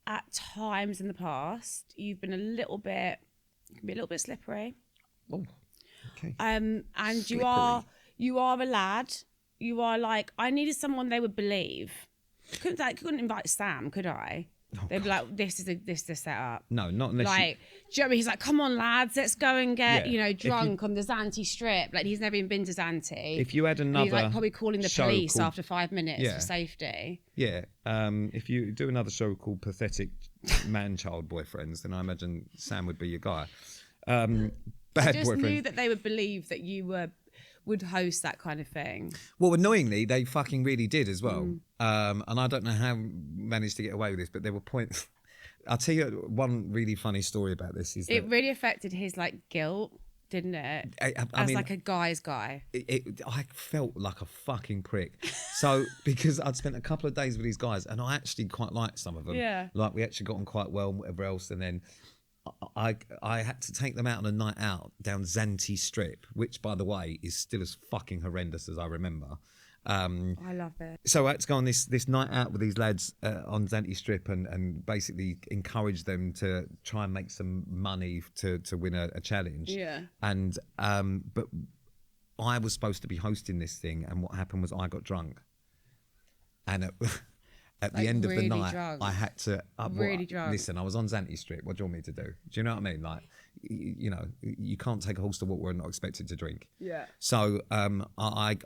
at times in the past. You've been a little bit slippery. Oh, okay. And Slippery. you are a lad. You are like, I needed someone they would believe. Couldn't invite Sam, could I? Oh, They'd be like, this is the setup. No, not unless Like, do you know what I mean? He's like, come on, lads, let's go and get, Yeah. drunk on the Zante strip. Like, he's never even been to Zante. if you had And another he's like probably calling the show police called- after 5 minutes Yeah. for safety. Yeah, if you do another show called Pathetic Man-Child Boyfriends, then I imagine Sam would be your guy. Bad I just boyfriend. knew that they would believe that you would host that kind of thing. Well, annoyingly, they fucking really did as well. And I don't know how I managed to get away with this, but there were points. I'll tell you one really funny story about this. Is It that really affected his guilt, didn't it? I As mean, like a guy's guy. I felt like a fucking prick. So because I'd spent a couple of days with these guys, and I actually quite liked some of them. Yeah. Like we actually got on quite well and whatever else, and then I had to take them out on a night out down Zante Strip, which by the way is still as fucking horrendous as I remember. I love it. So I had to go on this night out with these lads on Zante Strip and basically encourage them to try and make some money to win a challenge. Yeah. And but I was supposed to be hosting this thing, and what happened was I got drunk, and at the end of the really night, drunk. I had to Really drunk. Listen, I was on Zante Strip. What do you want me to do? Do you know what I mean? Like, you can't take a horse to water and not expect it to drink. Yeah. So I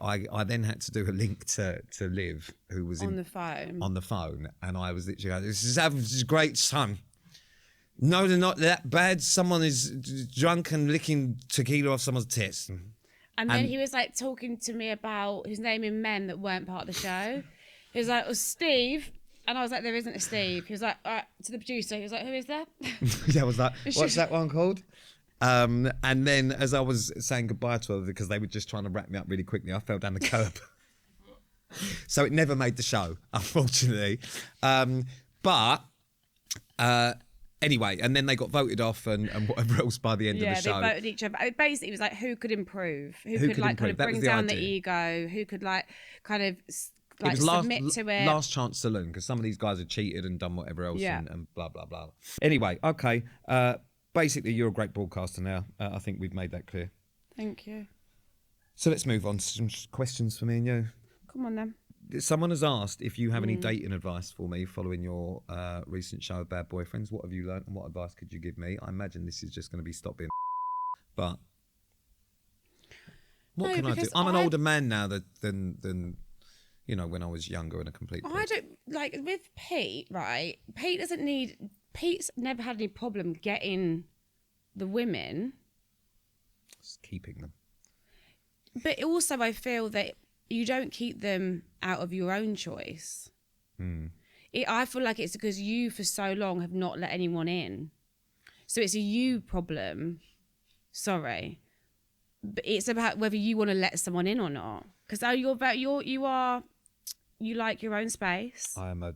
then had to do a link to Liv, who was On the phone. on the phone, and I was literally going, this is great, son. No, they're not that bad. Someone is drunk and licking tequila off someone's tits. And then he was like talking to me about his name in men that weren't part of the show. He was like, Steve. And I was like, there isn't a Steve. He was like, all right, to the producer. He was like, who is that? Yeah, I was like, what's that one called? And then as I was saying goodbye to her, because they were just trying to wrap me up really quickly, I fell down the curb. So it never made the show, unfortunately. Anyway, and then they got voted off and whatever else by the end of the show. Yeah, they voted each other. Basically, it was like, who could improve? Who could improve? kind of That was bring the down the idea. ego? Who could kind of It was submit to it? last chance saloon, because some of these guys had cheated and done whatever else Yeah. and blah, blah, blah. Anyway, okay. Basically, you're a great broadcaster now. I think we've made that clear. Thank you. So let's move on to some questions for me and you. Come on then. Someone has asked if you have any dating advice for me following your recent show of Bad Boyfriends. What have you learnt and what advice could you give me? I imagine this is just going to be stop being but what No, can I do? because I'm an older man now than when I was younger and a complete I don't like with Pete, right? Pete's never had any problem getting the women, just keeping them. but also I feel that you don't keep them out of your own choice. I feel like it's because you for so long have not let anyone in, so it's a you problem. Sorry, but it's about whether you want to let someone in or not. Because you like your own space. I am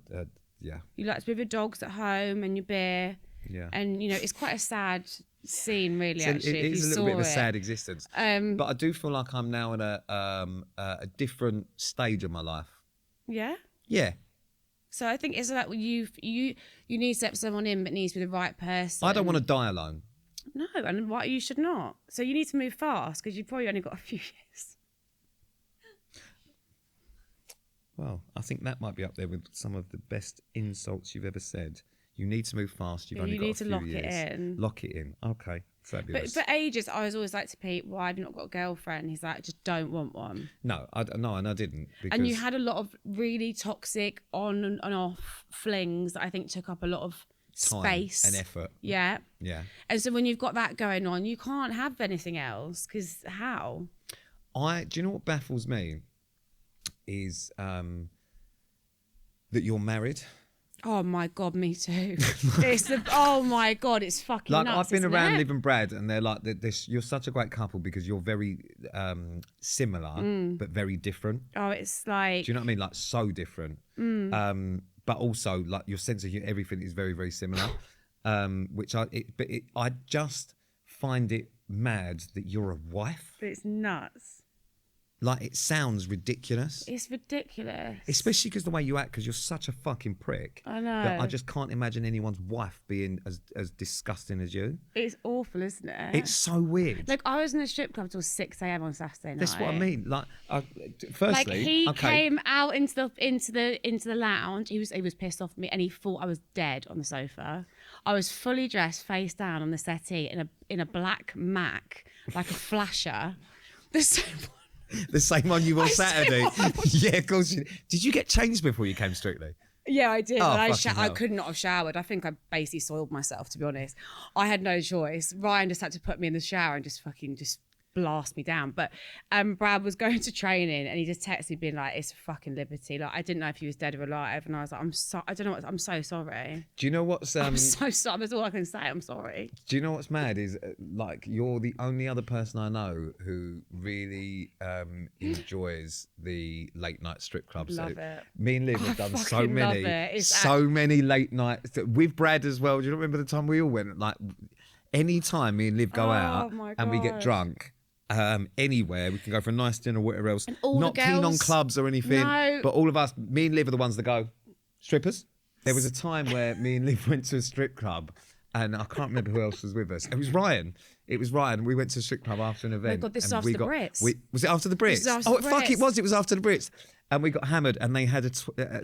yeah. You like to be with your dogs at home and your beer. Yeah. And it's quite a sad scene, really. Actually, It if is you a little bit of a saw sad existence. But I do feel like I'm now in a different stage of my life. Yeah. Yeah. So I think it's about you need to let someone in, but it needs to be the right person. I don't want to die alone. No, and why you should not. So you need to move fast because you've probably only got a few years. Well, I think that might be up there with some of the best insults you've ever said. You need to move fast. You've Yeah, only you got need a to few lock it years. in. Lock it in. Okay, But fabulous. for ages, I was always like to Pete, why have you not got a girlfriend? He's like, I just don't want one. No, and I didn't. Because And you had a lot of really toxic on and off flings that I think took up a lot of time space and effort. Yeah. Yeah. And so when you've got that going on, you can't have anything else because how? Do you know what baffles me? Is that you're married. Oh my God, me too. Oh my God, it's fucking Like nuts. I've been isn't around it? Liv and Brad, and they're like, you're such a great couple because you're very similar but very different. Oh, it's like. Do you know what I mean? Like so different. But also like your sense of everything is very, very similar. I just find it mad that you're a wife. It's nuts. Like, it sounds ridiculous. It's ridiculous. Especially because the way you act, because you're such a fucking prick. I know. That I just can't imagine anyone's wife being as disgusting as you. It's awful, isn't it? It's so weird. Like, I was in a strip club till 6 a.m. on Saturday night. That's what I mean. Like, firstly, like he came out into the lounge. He was pissed off at me, and he thought I was dead on the sofa. I was fully dressed, face down on the settee in a black Mac, like a flasher. The same one. The same on you wore Saturday. Yeah, of course. Did you get changed before you came Strictly? Yeah, I did. Oh, I could not have showered. I think I basically soiled myself, to be honest. I had no choice. Ryan just had to put me in the shower and just blast me down. But Brad was going to training and he just texted me being like, it's a fucking liberty. Like, I didn't know if he was dead or alive. And I was like, I don't know what, I'm so sorry. Do you know what's... I'm so sorry. That's all I can say. I'm sorry. Do you know what's mad is, like, you're the only other person I know who really enjoys the late night strip clubs. Love it. Me and Liv have done so fucking love many, it. many late nights with Brad as well. Do you remember the time we all went? Like, any time me and Liv go out and we get drunk, anywhere, we can go for a nice dinner, whatever else. Not keen on clubs or anything, but all of us, me and Liv are the ones that go, strippers. There was a time where me and Liv went to a strip club and I can't remember who else was with us. It was Ryan. We went to a strip club after an event. Oh God, this is after the Brits. Was it after the Brits? Fuck, it was after the Brits. And we got hammered and they had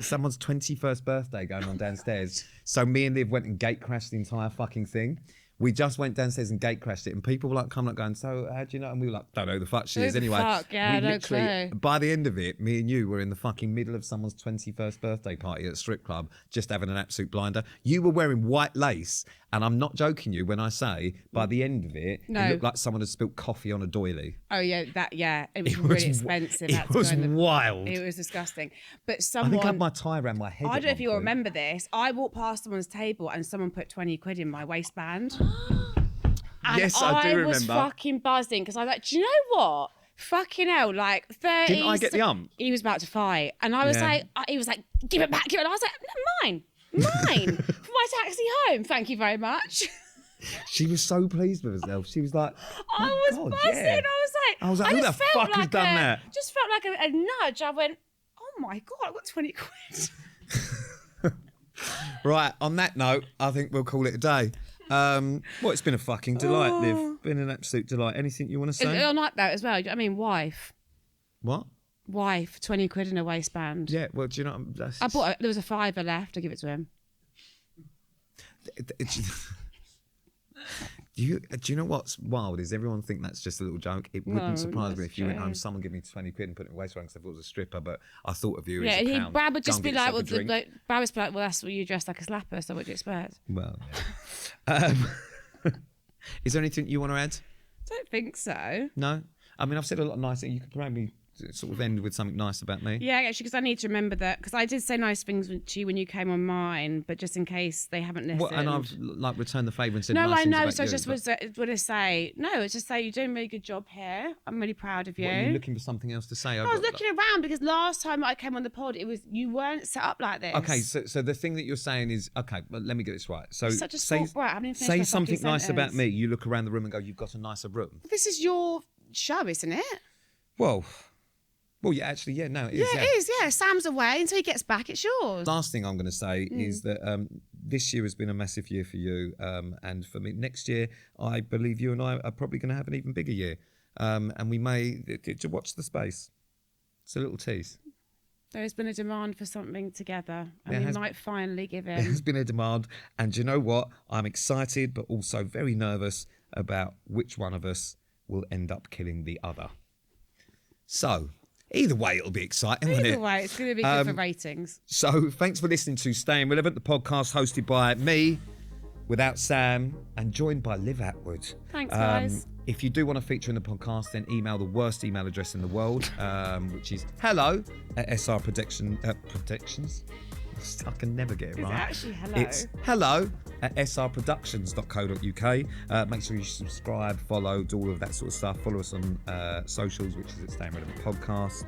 someone's 21st birthday going on downstairs. So me and Liv went and gate crashed the entire fucking thing. We just went downstairs and gate crashed it, and people were like coming up going, so how do you know? And we were like, don't know who the fuck she is anyway. Yeah, we literally, by the end of it, me and you were in the fucking middle of someone's 21st birthday party at a strip club, just having an absolute blinder. You were wearing white lace, and I'm not joking you when I say, by the end of it, it looked like someone had spilt coffee on a doily. Oh yeah, it was really expensive. It was wild. It was disgusting. But I think I had my tie around my head. I don't know if you'll remember this. I walked past someone's table and someone put 20 quid in my waistband. And yes, I do remember. I was fucking buzzing because I was like, do you know what? Fucking hell, like 30. Didn't I get the ump? He was about to fight. And I was like, he was like, give it back. And I was like, mine for my taxi home. Thank you very much. She was so pleased with herself. She was like, I was buzzing. Yeah. I was like, who the fuck has done that? Just felt like a nudge. I went, oh my God, I got 20 quid. Right, on that note, I think we'll call it a day. It's been a fucking delight, Liv. Been an absolute delight. Anything you want to say? I like that as well. I mean, wife. What? Wife, 20 quid in a waistband. Yeah, well, do you know... There was a fiver left. I give it to him. Do you know what's wild is everyone think that's just a little joke. It wouldn't surprise me if you went home, someone give me 20 quid and put it in a waistband because I thought it was a stripper, but I thought of you as a clown. Brad would just be like, Brad would be like, well, that's what you dressed like a slapper, so what do you expect? Well, yeah. Is there anything you want to add? I don't think so. No? I mean, I've said a lot of nice things. You could probably sort of end with something nice about me. Yeah, actually, because I need to remember that, because I did say nice things to you when you came on mine, but just in case they haven't listened. And I've returned the favour and said no, nice I things know. about So you, I just was to say it's just say you're doing a really good job here. I'm really proud of you. What, are you looking for something else to say? I was looking around because last time I came on the pod, you weren't set up like this. Okay, so the thing that you're saying is but let me get this right. So such a sport brat. I haven't even finished say my something fucking nice sentence. about me. You look around the room and go, "You've got a nicer room." This is your show, isn't it? Well, yeah, actually, yeah, no, it is. Yeah, it is, yeah. Sam's away until he gets back, it's yours. Last thing I'm going to say is that this year has been a massive year for you, and for me. Next year, I believe you and I are probably going to have an even bigger year, and we may to watch the space. It's a little tease. There's been a demand for something together, and we might finally give in. There's been a demand, and do you know what? I'm excited, but also very nervous about which one of us will end up killing the other. So, either way, it'll be exciting, won't it? Either way, it's going to be good for ratings. So, thanks for listening to Staying Relevant, the podcast hosted by me, without Sam, and joined by Liv Attwood. Thanks, guys. If you do want to feature in the podcast, then email the worst email address in the world, which is hello@srprotections. I can never get it right. It's actually hello. It's hello at srproductions.co.uk. Make sure you subscribe, follow, do all of that sort of stuff. Follow us on socials, which is at Staying Relevant Podcast.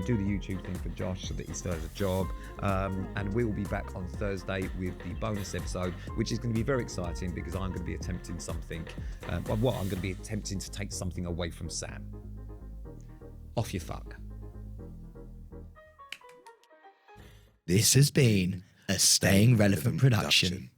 Do the YouTube thing for Josh so that he still has a job. And we will be back on Thursday with the bonus episode, which is going to be very exciting because I'm going to be attempting something. I'm going to be attempting to take something away from Sam. Off your fuck. This has been a Staying Relevant production.